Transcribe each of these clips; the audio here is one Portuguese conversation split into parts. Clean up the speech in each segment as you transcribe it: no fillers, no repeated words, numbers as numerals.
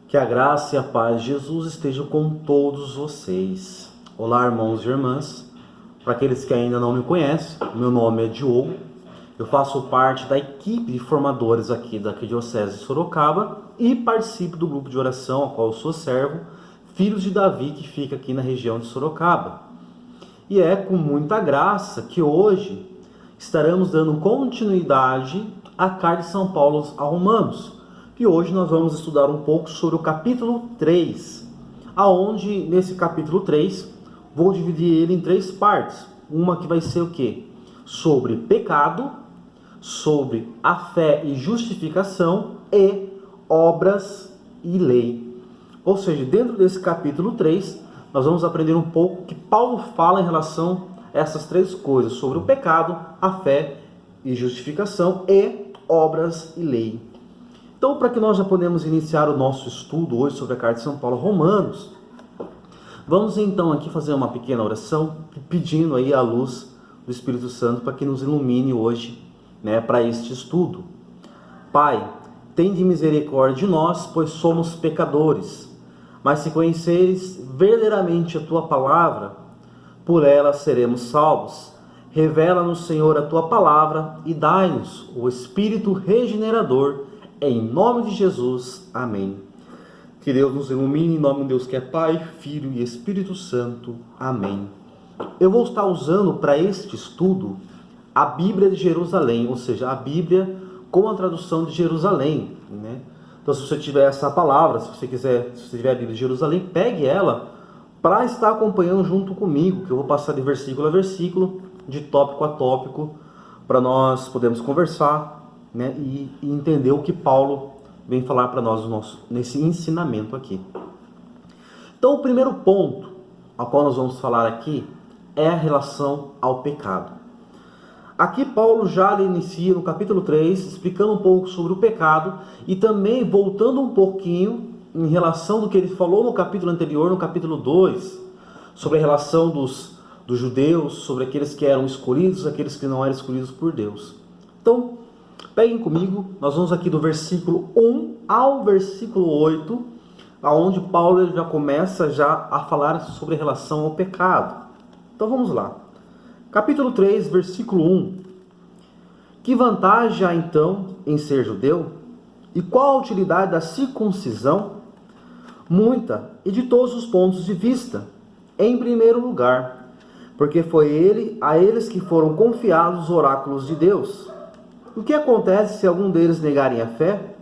Que a graça e a paz de Jesus estejam com todos vocês. Olá, irmãos e irmãs. Para aqueles que ainda não me conhecem, meu nome é Diogo. Eu faço parte da equipe de formadores aqui da Arquidiocese de Sorocaba e participo do grupo de oração ao qual eu sou servo, Filhos de Davi, que fica aqui na região de Sorocaba. E é com muita graça que hoje estaremos dando continuidade à carta de São Paulo aos Romanos. E hoje nós vamos estudar um pouco sobre o capítulo 3, aonde nesse capítulo 3 vou dividir ele em 3 partes. Uma que vai ser o quê? Sobre pecado, sobre a fé e justificação e obras e lei. Ou seja, dentro desse capítulo 3, nós vamos aprender um pouco o que Paulo fala em relação a essas 3 coisas, sobre o pecado, a fé e justificação e obras e lei. Então, para que nós já podemos iniciar o nosso estudo hoje sobre a carta de São Paulo aos Romanos, vamos então aqui fazer uma pequena oração, pedindo aí a luz do Espírito Santo para que nos ilumine hoje, para este estudo. Pai, tende misericórdia de nós, pois somos pecadores, mas se conheceres verdadeiramente a Tua palavra, por ela seremos salvos. Revela-nos, Senhor, a Tua palavra e dai-nos o Espírito regenerador. Em nome de Jesus, amém. Que Deus nos ilumine, em nome de Deus que é Pai, Filho e Espírito Santo, amém. Eu vou estar usando para este estudo a Bíblia de Jerusalém, ou seja, a Bíblia com a tradução de Jerusalém, Então, se você tiver essa palavra, se você tiver a Bíblia de Jerusalém, pegue ela para estar acompanhando junto comigo, que eu vou passar de versículo a versículo, de tópico a tópico, para nós podermos conversar, e entender o que Paulo vem falar para nós nesse ensinamento aqui. Então, o primeiro ponto ao qual nós vamos falar aqui é a relação ao pecado. Aqui Paulo já inicia no capítulo 3, explicando um pouco sobre o pecado e também voltando um pouquinho em relação do que ele falou no capítulo anterior, no capítulo 2, sobre a relação dos judeus, sobre aqueles que eram escolhidos, aqueles que não eram escolhidos por Deus. Então, peguem comigo, nós vamos aqui do versículo 1 ao versículo 8, onde Paulo já começa a falar sobre a relação ao pecado. Então vamos lá. Capítulo 3, versículo 1. Que vantagem há então em ser judeu? E qual a utilidade da circuncisão? Muita, e de todos os pontos de vista. Em primeiro lugar, porque foi a eles que foram confiados os oráculos de Deus. O que acontece se algum deles negarem a fé?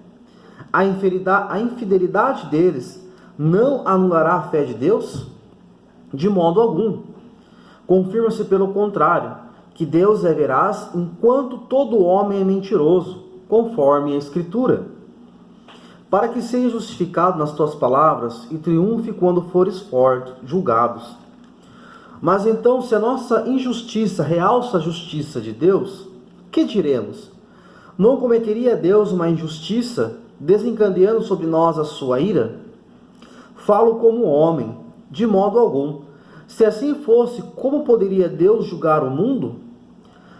A infidelidade deles não anulará a fé de Deus? De modo algum. Confirma-se pelo contrário, que Deus é veraz enquanto todo homem é mentiroso, conforme a Escritura. Para que seja justificado nas tuas palavras e triunfe quando fores julgados. Mas então, se a nossa injustiça realça a justiça de Deus, que diremos? Não cometeria Deus uma injustiça, desencadeando sobre nós a sua ira? Falo como homem, de modo algum. Se assim fosse, como poderia Deus julgar o mundo?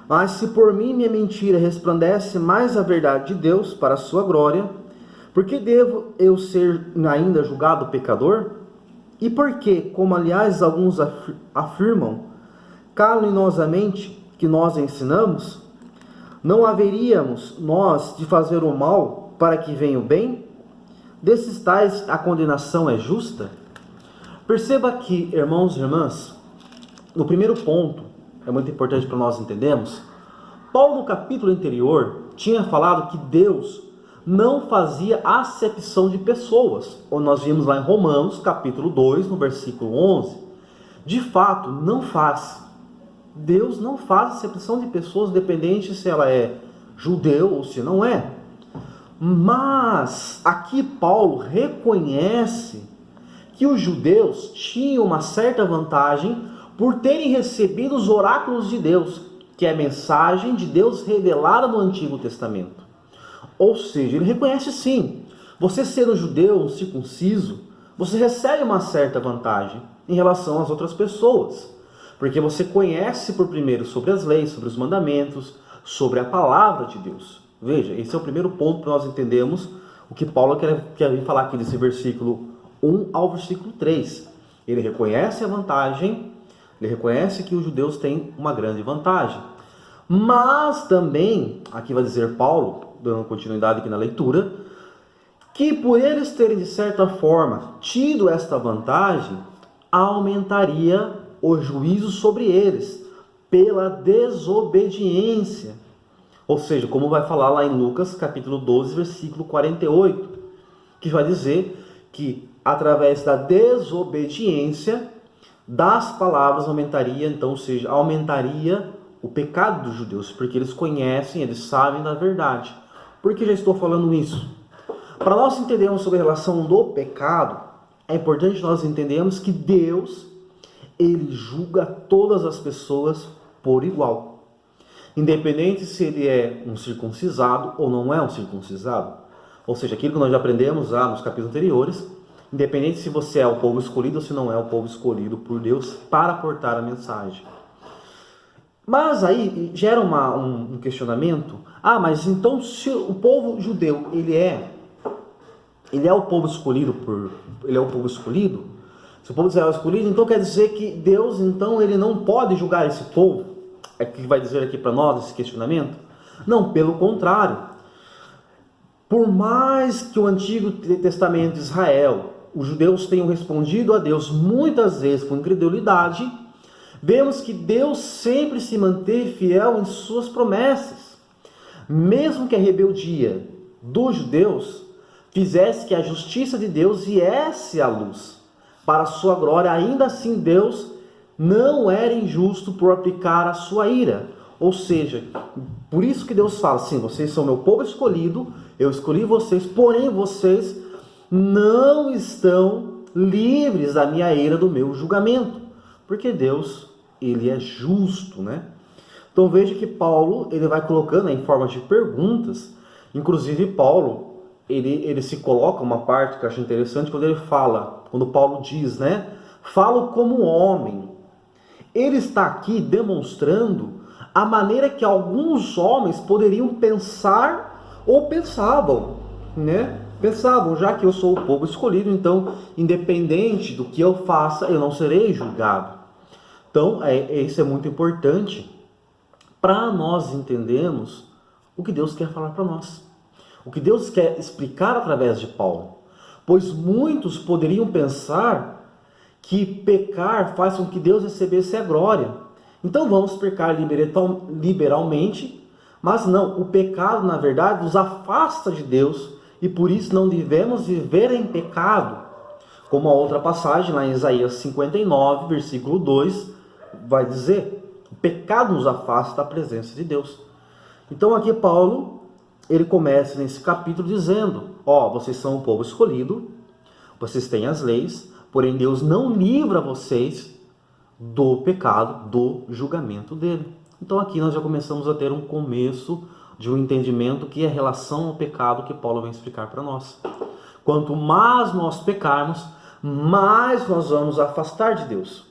Mas se por mim minha mentira resplandece mais a verdade de Deus para a sua glória, por que devo eu ser ainda julgado pecador? E por que, como aliás alguns afirmam caluniosamente que nós ensinamos, não haveríamos nós de fazer o mal para que venha o bem? Desses tais a condenação é justa? Perceba que, irmãos e irmãs, no primeiro ponto, é muito importante para nós entendermos, Paulo no capítulo anterior tinha falado que Deus não fazia acepção de pessoas, onde nós vimos lá em Romanos, capítulo 2, no versículo 11. De fato, não faz. Deus não faz acepção de pessoas, independente se ela é judeu ou se não é. Mas aqui Paulo reconhece que os judeus tinham uma certa vantagem por terem recebido os oráculos de Deus, que é a mensagem de Deus revelada no Antigo Testamento. Ou seja, ele reconhece sim, você sendo judeu, um circunciso, você recebe uma certa vantagem em relação às outras pessoas. Porque você conhece por primeiro sobre as leis, sobre os mandamentos, sobre a palavra de Deus. Veja, esse é o primeiro ponto para nós entendermos o que Paulo quer vir falar aqui desse versículo 1 ao versículo 3. Ele reconhece a vantagem, ele reconhece que os judeus têm uma grande vantagem. Mas também, aqui vai dizer Paulo, dando continuidade aqui na leitura, que por eles terem de certa forma tido esta vantagem, aumentaria o juízo sobre eles pela desobediência. Ou seja, como vai falar lá em Lucas capítulo 12, versículo 48, que vai dizer que através da desobediência das palavras aumentaria, então, ou seja, aumentaria o pecado dos judeus, porque eles conhecem, eles sabem da verdade. Por que já estou falando isso? Para nós entendermos sobre a relação do pecado, é importante nós entendermos que Deus, ele julga todas as pessoas por igual. Independente se ele é um circuncisado ou não é um circuncisado. Ou seja, aquilo que nós já aprendemos lá nos capítulos anteriores, independente se você é o povo escolhido ou se não é o povo escolhido por Deus para portar a mensagem. Mas aí gera um questionamento. Mas então se o povo judeu, ele é o povo escolhido ele é o povo escolhido? Se o povo de Israel é escolhido, então quer dizer que Deus, então, ele não pode julgar esse povo? É o que vai dizer aqui para nós esse questionamento? Não, pelo contrário. Por mais que o Antigo Testamento de Israel, os judeus tenham respondido a Deus muitas vezes com incredulidade, vemos que Deus sempre se manteve fiel em suas promessas. Mesmo que a rebeldia dos judeus fizesse que a justiça de Deus viesse à luz para a sua glória, ainda assim Deus não era injusto por aplicar a sua ira. Ou seja, por isso que Deus fala assim: vocês são meu povo escolhido, eu escolhi vocês, porém vocês não estão livres da minha ira, do meu julgamento. Porque Deus, ele é justo, né? Então veja que Paulo, ele vai colocando em forma de perguntas. Inclusive Paulo, ele se coloca uma parte que eu acho interessante, quando Paulo diz, né? Falo como homem. Ele está aqui demonstrando a maneira que alguns homens poderiam pensar ou pensavam, né? Pensavam, já que eu sou o povo escolhido, então, independente do que eu faça, eu não serei julgado. Então, isso é muito importante para nós entendermos o que Deus quer falar para nós. O que Deus quer explicar através de Paulo. Pois muitos poderiam pensar que pecar faz com que Deus recebesse a glória. Então vamos pecar liberalmente, mas não, o pecado na verdade nos afasta de Deus e por isso não devemos viver em pecado. Como a outra passagem lá em Isaías 59, versículo 2, vai dizer: o pecado nos afasta da presença de Deus. Então aqui Paulo, ele começa nesse capítulo dizendo: vocês são um povo escolhido, vocês têm as leis, porém Deus não livra vocês do pecado, do julgamento dele. Então aqui nós já começamos a ter um começo de um entendimento que é a relação ao pecado que Paulo vem explicar para nós. Quanto mais nós pecarmos, mais nós vamos afastar de Deus.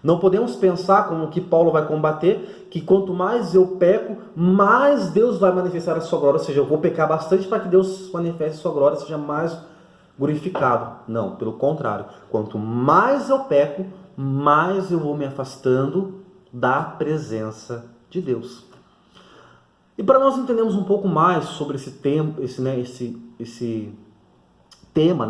Não podemos pensar, como que Paulo vai combater, que quanto mais eu peco, mais Deus vai manifestar a sua glória. Ou seja, eu vou pecar bastante para que Deus manifeste a sua glória, seja mais glorificado. Não, pelo contrário. Quanto mais eu peco, mais eu vou me afastando da presença de Deus. E para nós entendermos um pouco mais sobre esse tema,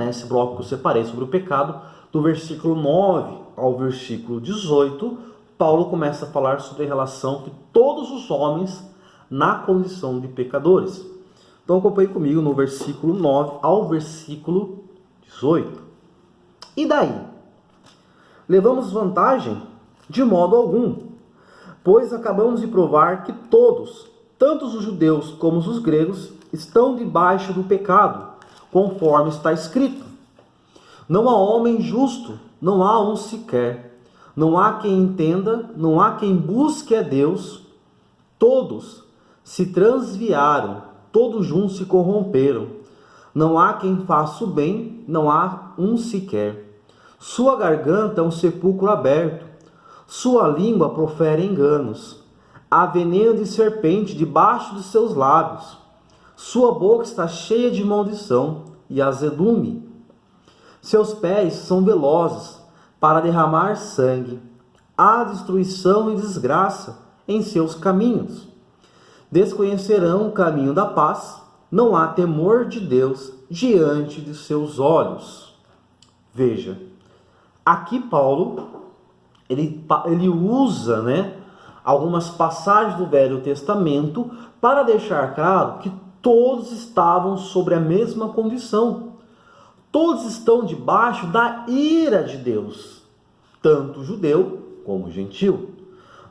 esse bloco que eu separei sobre o pecado, do versículo 9 ao versículo 18, Paulo começa a falar sobre a relação de todos os homens na condição de pecadores. Então acompanhe comigo no versículo 9 ao versículo 18. E daí? Levamos vantagem? De modo algum, pois acabamos de provar que todos, tanto os judeus como os gregos, estão debaixo do pecado, conforme está escrito: não há homem justo, não há um sequer, não há quem entenda, não há quem busque a Deus. Todos se transviaram, todos juntos se corromperam. Não há quem faça o bem, não há um sequer. Sua garganta é um sepulcro aberto, sua língua profere enganos. Há veneno de serpente debaixo de seus lábios. Sua boca está cheia de maldição. e azedume. Seus pés são velozes para derramar sangue. Há destruição e desgraça em seus caminhos. Desconhecerão o caminho da paz. Não há temor de Deus diante de seus olhos. Veja, aqui Paulo, ele usa, algumas passagens do Velho Testamento para deixar claro que todos estavam sobre a mesma condição. Todos estão debaixo da ira de Deus, tanto judeu como gentil.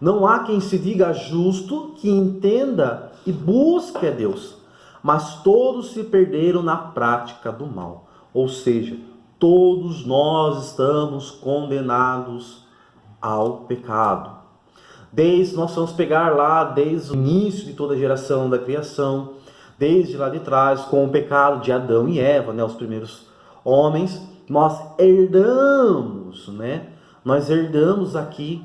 Não há quem se diga justo, que entenda e busque a Deus, mas todos se perderam na prática do mal. Ou seja, todos nós estamos condenados ao pecado. Nós vamos pegar lá desde o início de toda a geração da criação, desde lá de trás, com o pecado de Adão e Eva, os primeiros homens, nós herdamos aqui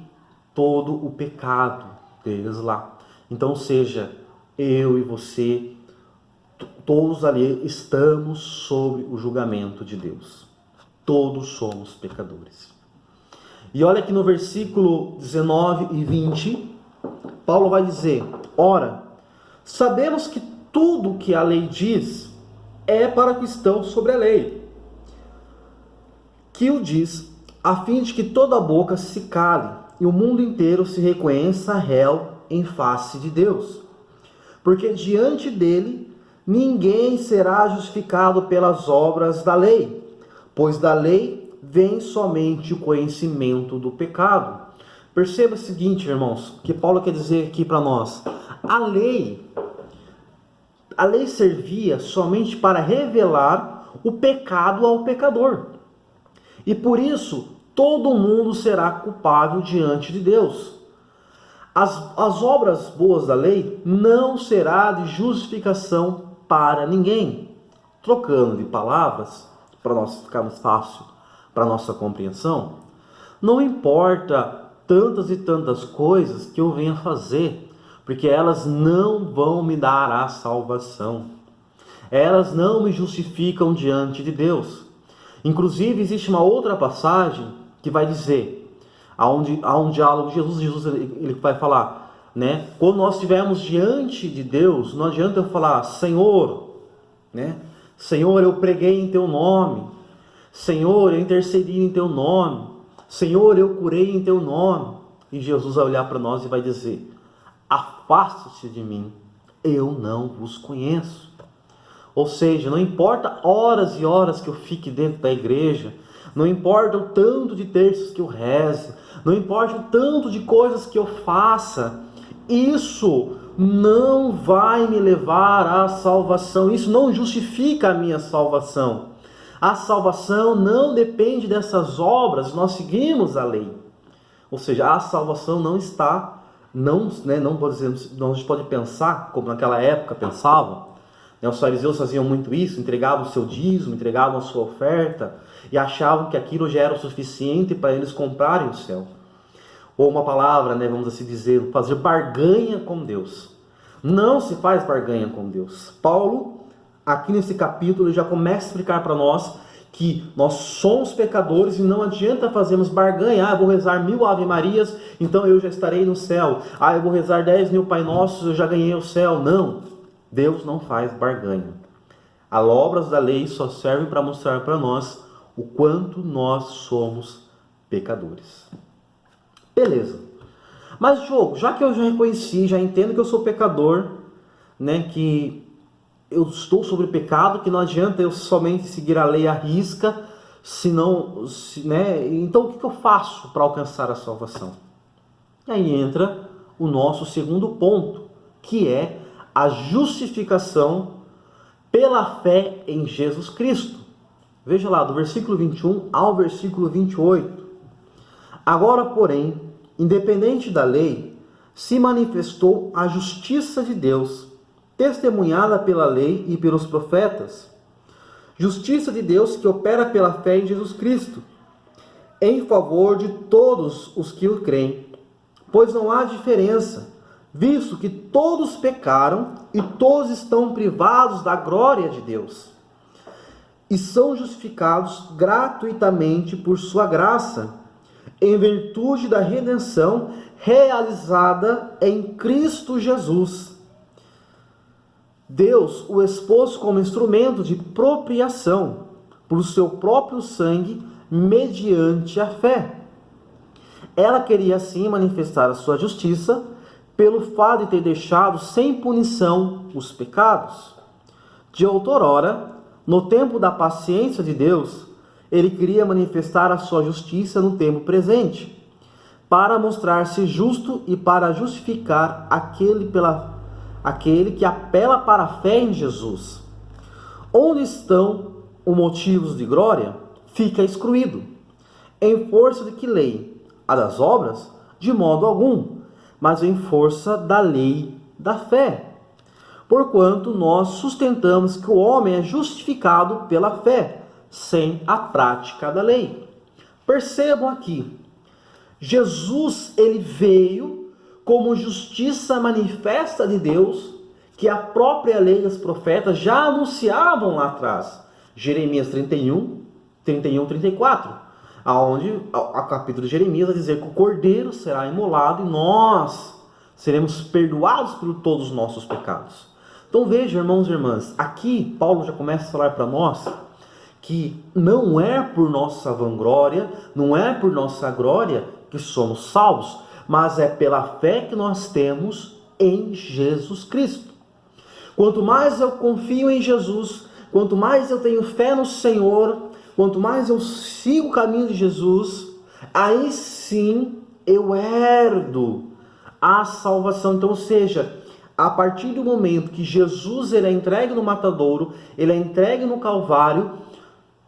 todo o pecado deles lá. Então, seja eu e você, todos ali estamos sob o julgamento de Deus. Todos somos pecadores. E olha que no versículo 19 e 20, Paulo vai dizer: ora, sabemos que tudo o que a lei diz é para que estão sobre a lei, que o diz, a fim de que toda boca se cale e o mundo inteiro se reconheça réu em face de Deus. Porque diante dele ninguém será justificado pelas obras da lei, pois da lei vem somente o conhecimento do pecado. Perceba o seguinte, irmãos, que Paulo quer dizer aqui para nós. A lei servia somente para revelar o pecado ao pecador. E por isso, todo mundo será culpável diante de Deus. As obras boas da lei não será de justificação para ninguém. Trocando de palavras, para nós ficarmos fácil para nossa compreensão, não importa tantas e tantas coisas que eu venha fazer, porque elas não vão me dar a salvação. Elas não me justificam diante de Deus. Inclusive, existe uma outra passagem que vai dizer, há um diálogo de Jesus ele vai falar, quando nós estivermos diante de Deus, não adianta eu falar, Senhor, Senhor, eu preguei em teu nome, Senhor, eu intercedi em teu nome, Senhor, eu curei em teu nome. E Jesus vai olhar para nós e vai dizer: afaste-se de mim, eu não vos conheço. Ou seja, não importa horas e horas que eu fique dentro da igreja, não importa o tanto de terços que eu reze, não importa o tanto de coisas que eu faça, isso não vai me levar à salvação, isso não justifica a minha salvação. A salvação não depende dessas obras, nós seguimos a lei. Ou seja, a salvação não está, não a gente pode pensar, como naquela época pensavam, os fariseus faziam muito isso, entregavam o seu dízimo, entregavam a sua oferta, e achavam que aquilo já era o suficiente para eles comprarem o céu. Ou uma palavra, vamos assim dizer, fazer barganha com Deus. Não se faz barganha com Deus. Paulo, aqui nesse capítulo, ele já começa a explicar para nós que nós somos pecadores e não adianta fazermos barganha. Eu vou rezar 1000 Ave Marias, então eu já estarei no céu. Eu vou rezar 10.000 Pai Nossos, eu já ganhei o céu. Não, Deus não faz barganha. As obras da lei só servem para mostrar para nós o quanto nós somos pecadores. Beleza. Mas, Diogo, já que eu já reconheci, já entendo que eu sou pecador, que eu estou sobre o pecado, que não adianta eu somente seguir a lei à risca, então o que eu faço para alcançar a salvação? E aí entra o nosso segundo ponto, que é a justificação pela fé em Jesus Cristo. Veja lá, do versículo 21 ao versículo 28. Agora, porém, independente da lei, se manifestou a justiça de Deus, testemunhada pela lei e pelos profetas. Justiça de Deus que opera pela fé em Jesus Cristo, em favor de todos os que o creem. Pois não há diferença, visto que todos pecaram e todos estão privados da glória de Deus, e são justificados gratuitamente por sua graça, em virtude da redenção realizada em Cristo Jesus. Deus o expôs como instrumento de propriação por seu próprio sangue mediante a fé. Ela queria assim manifestar a sua justiça pelo fato de ter deixado sem punição os pecados. De outrora, no tempo da paciência de Deus, ele queria manifestar a sua justiça no tempo presente, para mostrar-se justo e para justificar aquele que apela para a fé em Jesus. Onde estão os motivos de glória, fica excluído. Em força de que lei? A das obras? De modo algum, mas em força da lei da fé. Porquanto nós sustentamos que o homem é justificado pela fé, sem a prática da lei. Percebam aqui, Jesus ele veio como justiça manifesta de Deus, que a própria lei e os profetas já anunciavam lá atrás. Jeremias 31, 34, aonde a capítulo de Jeremias vai dizer que o cordeiro será imolado e nós seremos perdoados por todos os nossos pecados. Então veja, irmãos e irmãs, aqui Paulo já começa a falar para nós que não é por nossa vanglória, não é por nossa glória que somos salvos, mas é pela fé que nós temos em Jesus Cristo. Quanto mais eu confio em Jesus, quanto mais eu tenho fé no Senhor, quanto mais eu sigo o caminho de Jesus, aí sim eu herdo a salvação. Então, ou seja, a partir do momento que Jesus ele é entregue no matadouro, ele é entregue no Calvário,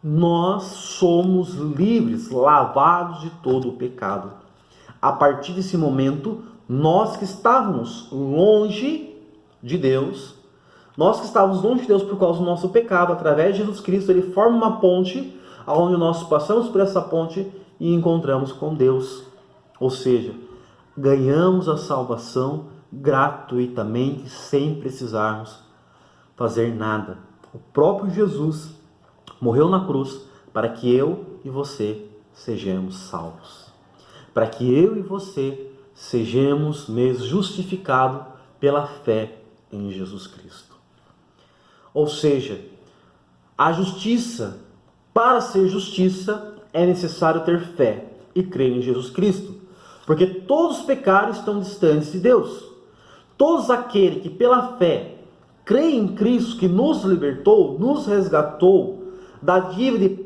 nós somos livres, lavados de todo o pecado. A partir desse momento, nós que estávamos longe de Deus, por causa do nosso pecado, através de Jesus Cristo, ele forma uma ponte, onde nós passamos por essa ponte e encontramos com Deus. Ou seja, ganhamos a salvação gratuitamente, sem precisarmos fazer nada. O próprio Jesus morreu na cruz para que eu e você sejamos salvos. Para que eu e você sejamos mesmo justificados pela fé em Jesus Cristo. Ou seja, a justiça, para ser justiça, é necessário ter fé e crer em Jesus Cristo. Porque todos os pecados estão distantes de Deus. Todos aqueles que pela fé creem em Cristo, que nos libertou, nos resgatou da dívida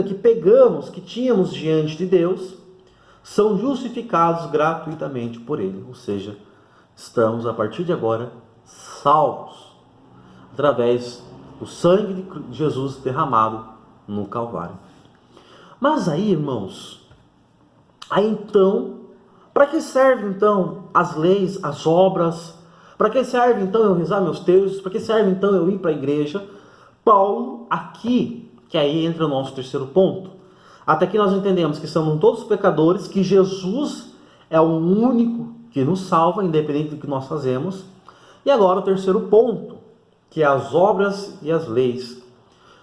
que pegamos, que tínhamos diante de Deus, são justificados gratuitamente por Ele. Ou seja, estamos a partir de agora salvos através do sangue de Jesus derramado no Calvário. Mas aí, irmãos, então, para que servem então as leis, as obras? Para que serve então eu rezar meus textos? Para que serve então eu ir para a igreja? Paulo aqui, que aí entra o nosso terceiro ponto. Até que nós entendemos que somos todos pecadores, que Jesus é o único que nos salva, independente do que nós fazemos. E agora o terceiro ponto, que é as obras e as leis,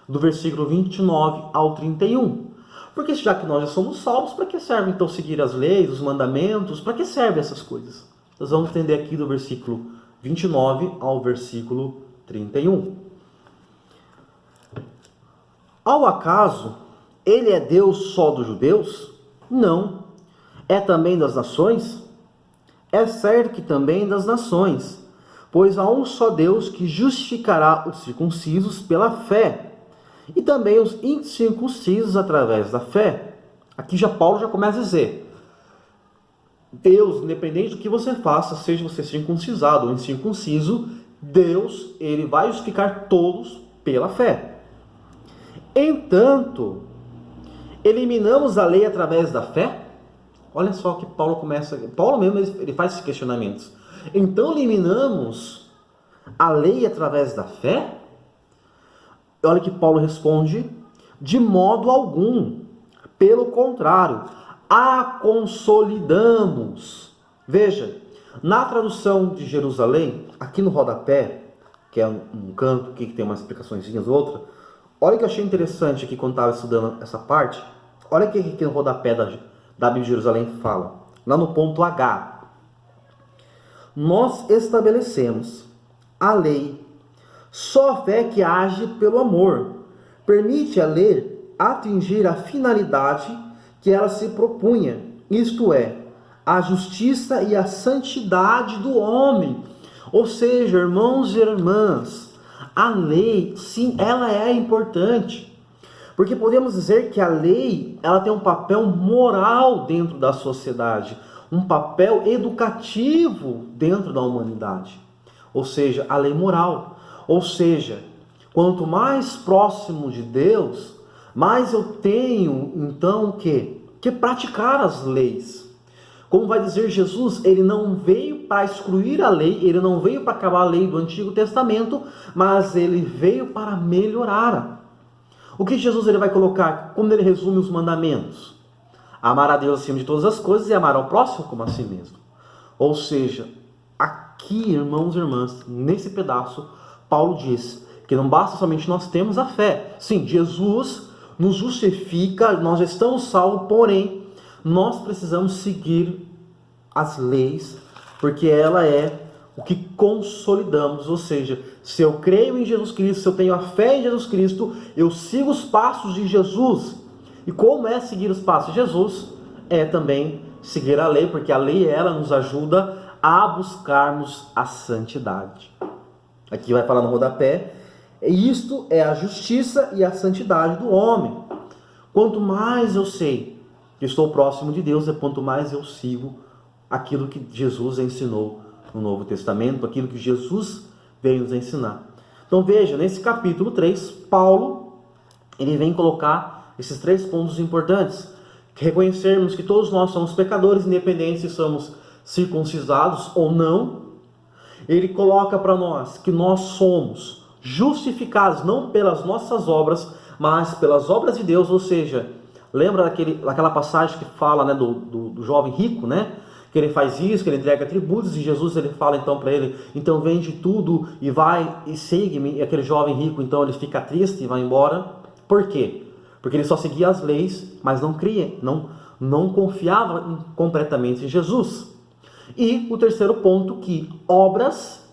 do versículo 29 ao 31. Porque já que nós já somos salvos, para que serve então seguir as leis, os mandamentos? Para que servem essas coisas? Nós vamos entender aqui do versículo 29 ao versículo 31. Ao acaso, ele é Deus só dos judeus? Não. É também das nações? É certo que também das nações, pois há um só Deus que justificará os circuncisos pela fé, e também os incircuncisos através da fé. Aqui Paulo já começa a dizer, Deus, independente do que você faça, seja você circuncisado ou incircunciso, Deus, ele vai justificar todos pela fé. Entanto, eliminamos a lei através da fé? Olha só que Paulo mesmo ele faz esses questionamentos. Então eliminamos a lei através da fé? Olha que Paulo responde, de modo algum. Pelo contrário, a consolidamos. Veja, na tradução de Jerusalém, aqui no rodapé, que é um canto que tem umas explicações outra, Olha o que eu achei interessante aqui quando estava estudando essa parte. Olha o que no rodapé da Bíblia de Jerusalém fala. Lá no ponto H. Nós estabelecemos a lei. Só a fé que age pelo amor permite a lei atingir a finalidade que ela se propunha, isto é, a justiça e a santidade do homem. Ou seja, irmãos e irmãs, a lei, sim, ela é importante. Porque podemos dizer que a lei, ela tem um papel moral dentro da sociedade, um papel educativo dentro da humanidade. Ou seja, a lei moral. Ou seja, quanto mais próximo de Deus, mais eu tenho, então, que praticar as leis. Como vai dizer Jesus, ele não veio para excluir a lei, ele não veio para acabar a lei do Antigo Testamento, mas ele veio para melhorá-la. O que Jesus ele vai colocar, como ele resume os mandamentos? Amar a Deus acima de todas as coisas e amar ao próximo como a si mesmo. Ou seja, aqui, irmãos e irmãs, nesse pedaço, Paulo diz que não basta somente nós termos a fé. Sim, Jesus nos justifica, nós estamos salvos, porém, nós precisamos seguir as leis, porque ela é o que consolidamos. Ou seja, se eu creio em Jesus Cristo, se eu tenho a fé em Jesus Cristo, eu sigo os passos de Jesus. E como é seguir os passos de Jesus? É também seguir a lei, porque a lei ela nos ajuda a buscarmos a santidade. Aqui vai falar no rodapé, isto é a justiça e a santidade do homem. Quanto mais eu sei que estou próximo de Deus, é quanto mais eu sigo aquilo que Jesus ensinou no Novo Testamento, aquilo que Jesus veio nos ensinar. Então veja, nesse capítulo 3, Paulo ele vem colocar esses 3 pontos importantes. Reconhecermos que todos nós somos pecadores, independente se somos circuncisados ou não. Ele coloca para nós que nós somos justificados não pelas nossas obras, mas pelas obras de Deus. Ou seja, lembra daquela passagem que fala, né, do jovem rico, né? Que ele faz isso, que ele entrega tributos, e Jesus ele fala então para ele, então vende tudo e vai e segue-me. E aquele jovem rico então ele fica triste e vai embora. Por quê? Porque ele só seguia as leis, mas não cria, não confiava completamente em Jesus. E o terceiro ponto, que obras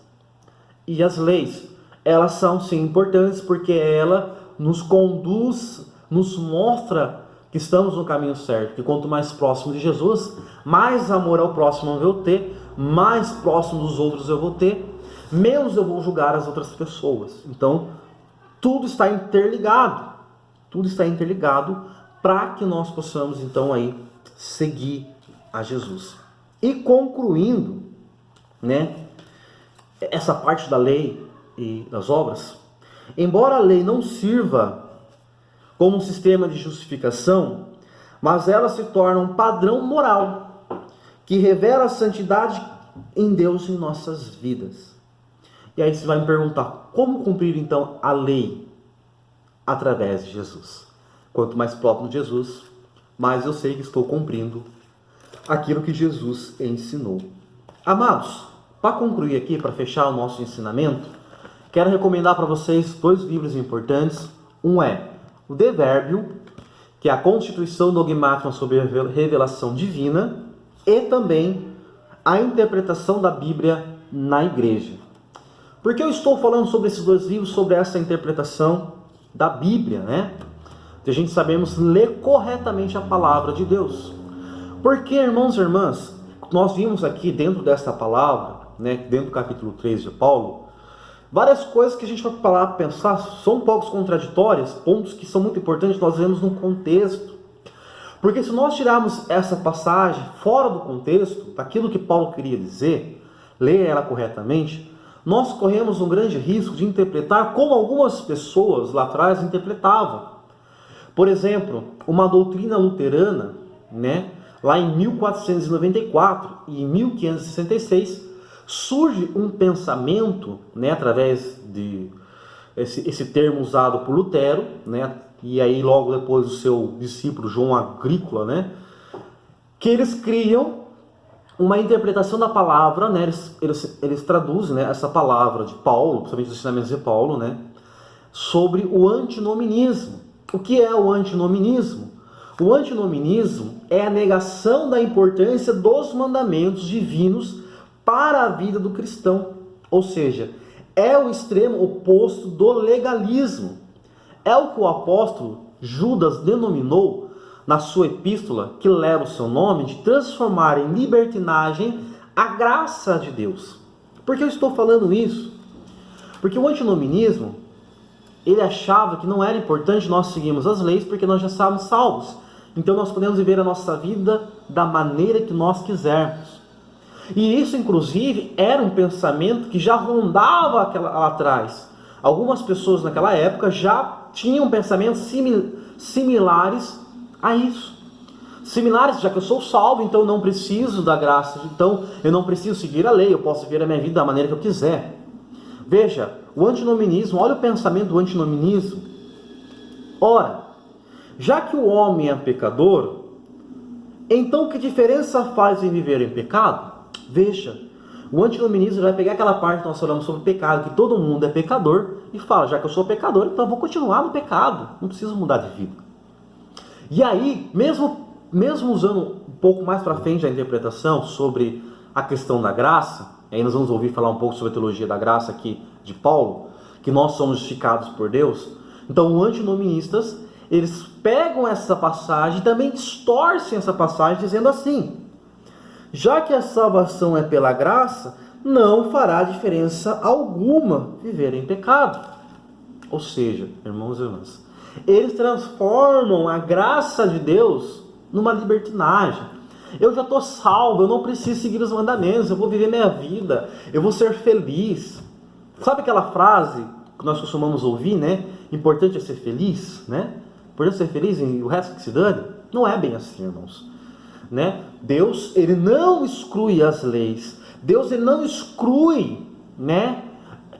e as leis, elas são sim importantes, porque ela nos conduz, nos mostra que estamos no caminho certo, que quanto mais próximo de Jesus, mais amor ao próximo eu vou ter, mais próximo dos outros eu vou ter, menos eu vou julgar as outras pessoas. Então, tudo está interligado para que nós possamos então aí seguir a Jesus. E concluindo, né, essa parte da lei e das obras, embora a lei não sirva como um sistema de justificação, mas ela se torna um padrão moral que revela a santidade em Deus em nossas vidas. E aí você vai me perguntar, como cumprir então a lei? Através de Jesus. Quanto mais próximo de Jesus, mais eu sei que estou cumprindo aquilo que Jesus ensinou. Amados, para concluir aqui, para fechar o nosso ensinamento, quero recomendar para vocês 2 livros importantes. Um é o De Verbio, que é a Constituição Dogmática sobre a Revelação Divina, e também a Interpretação da Bíblia na Igreja. Por que eu estou falando sobre esses 2 livros, sobre essa interpretação da Bíblia, né? Que a gente sabemos ler corretamente a palavra de Deus. Porque, irmãos e irmãs, nós vimos aqui dentro dessa palavra, né, dentro do capítulo 3 de Paulo, várias coisas que a gente vai parar para pensar, são um pouco contraditórias, pontos que são muito importantes, nós vemos no contexto. Porque se nós tirarmos essa passagem fora do contexto, daquilo que Paulo queria dizer, ler ela corretamente, nós corremos um grande risco de interpretar como algumas pessoas lá atrás interpretavam. Por exemplo, uma doutrina luterana, né, lá em 1494 e em 1566, surge um pensamento, né, através de esse termo usado por Lutero, né, e aí logo depois o seu discípulo João Agrícola, né, que eles criam uma interpretação da palavra, né, eles traduzem, né, essa palavra de Paulo, principalmente os ensinamentos de Paulo, né, sobre o antinominismo. O que é o antinominismo? O antinominismo é a negação da importância dos mandamentos divinos para a vida do cristão. Ou seja, é o extremo oposto do legalismo. É o que o apóstolo Judas denominou na sua epístola, que leva o seu nome, de transformar em libertinagem a graça de Deus. Por que eu estou falando isso? Porque o antinominismo, ele achava que não era importante nós seguirmos as leis porque nós já estávamos salvos. Então nós podemos viver a nossa vida da maneira que nós quisermos. E isso, inclusive, era um pensamento que já rondava lá atrás. Algumas pessoas naquela época já tinham pensamentos similares a isso. Similares, já que eu sou salvo, então eu não preciso da graça, então eu não preciso seguir a lei, eu posso viver a minha vida da maneira que eu quiser. Veja, o antinominismo, olha o pensamento do antinominismo. Ora, já que o homem é pecador, então que diferença faz em viver em pecado? Veja, o antinominismo vai pegar aquela parte que nós falamos sobre pecado, que todo mundo é pecador, e fala, já que eu sou pecador, então eu vou continuar no pecado, não preciso mudar de vida. E aí, mesmo usando um pouco mais para frente a interpretação sobre a questão da graça, aí nós vamos ouvir falar um pouco sobre a teologia da graça aqui de Paulo, que nós somos justificados por Deus. Então, os antinoministas, eles pegam essa passagem e também distorcem essa passagem, dizendo assim: já que a salvação é pela graça, não fará diferença alguma viver em pecado. Ou seja, irmãos e irmãs, eles transformam a graça de Deus numa libertinagem. Eu já estou salvo, eu não preciso seguir os mandamentos, eu vou viver minha vida, eu vou ser feliz. Sabe aquela frase que nós costumamos ouvir, né? Importante é ser feliz, né? Importante é ser feliz e o resto que se dane? Não é bem assim, irmãos. Né? Deus, ele não exclui as leis. Deus, ele não exclui, né,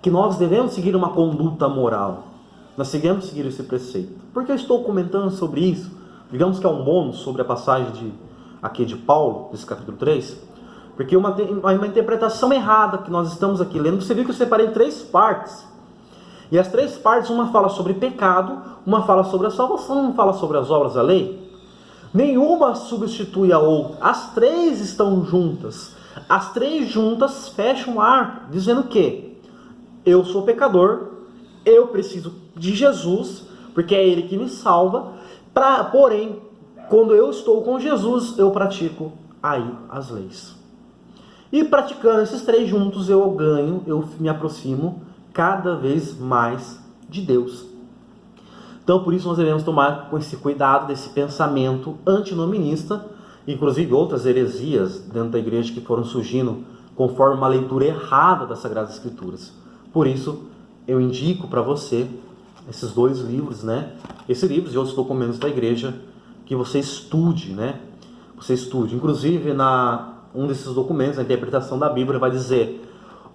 que nós devemos seguir uma conduta moral. Nós devemos seguir esse preceito. Por que eu estou comentando sobre isso? Digamos que é um bônus sobre a passagem aqui de Paulo, desse capítulo 3. Porque uma interpretação errada que nós estamos aqui lendo. Você viu que eu separei em 3 partes. E as 3 partes, uma fala sobre pecado, uma fala sobre a salvação, uma fala sobre as obras da lei. Nenhuma substitui a outra. As 3 estão juntas. As 3 juntas fecham um arco, dizendo que eu sou pecador, eu preciso de Jesus, porque é Ele que me salva. Porém, quando eu estou com Jesus, eu pratico aí as leis. E praticando esses 3 juntos, eu me aproximo cada vez mais de Deus. Então, por isso nós devemos tomar com esse cuidado desse pensamento antinominista, inclusive outras heresias dentro da igreja que foram surgindo conforme uma leitura errada das Sagradas Escrituras. Por isso, eu indico para você esses 2 livros, né? Esses livros e outros documentos da igreja, que você estude, né? Você estude. Inclusive, um desses documentos, a interpretação da Bíblia, vai dizer: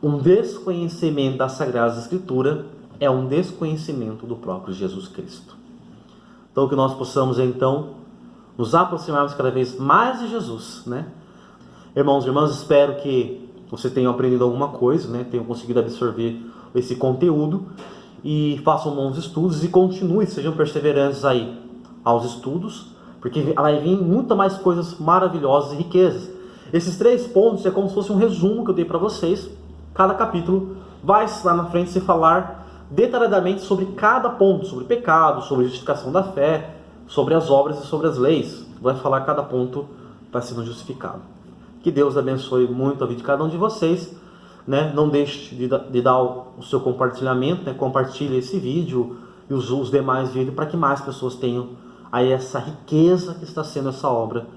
um desconhecimento da Sagrada Escritura é um desconhecimento do próprio Jesus Cristo. Então, que nós possamos, então, nos aproximarmos cada vez mais de Jesus, né? Irmãos e irmãs, espero que vocês tenham aprendido alguma coisa, né? Tenham conseguido absorver esse conteúdo e façam bons estudos e continuem, sejam perseverantes aí aos estudos, porque vai vir muito mais coisas maravilhosas e riquezas. Esses 3 pontos é como se fosse um resumo que eu dei para vocês. Cada capítulo vai lá na frente se falar detalhadamente sobre cada ponto, sobre pecado, sobre justificação da fé, sobre as obras e sobre as leis. Vai falar cada ponto vai sendo justificado. Que Deus abençoe muito a vida de cada um de vocês, né? Não deixe de dar o seu compartilhamento, né? Compartilhe esse vídeo e os demais vídeos para que mais pessoas tenham aí essa riqueza que está sendo essa obra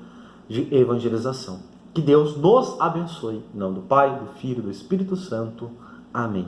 de evangelização. Que Deus nos abençoe. Em nome do Pai, do Filho e do Espírito Santo. Amém.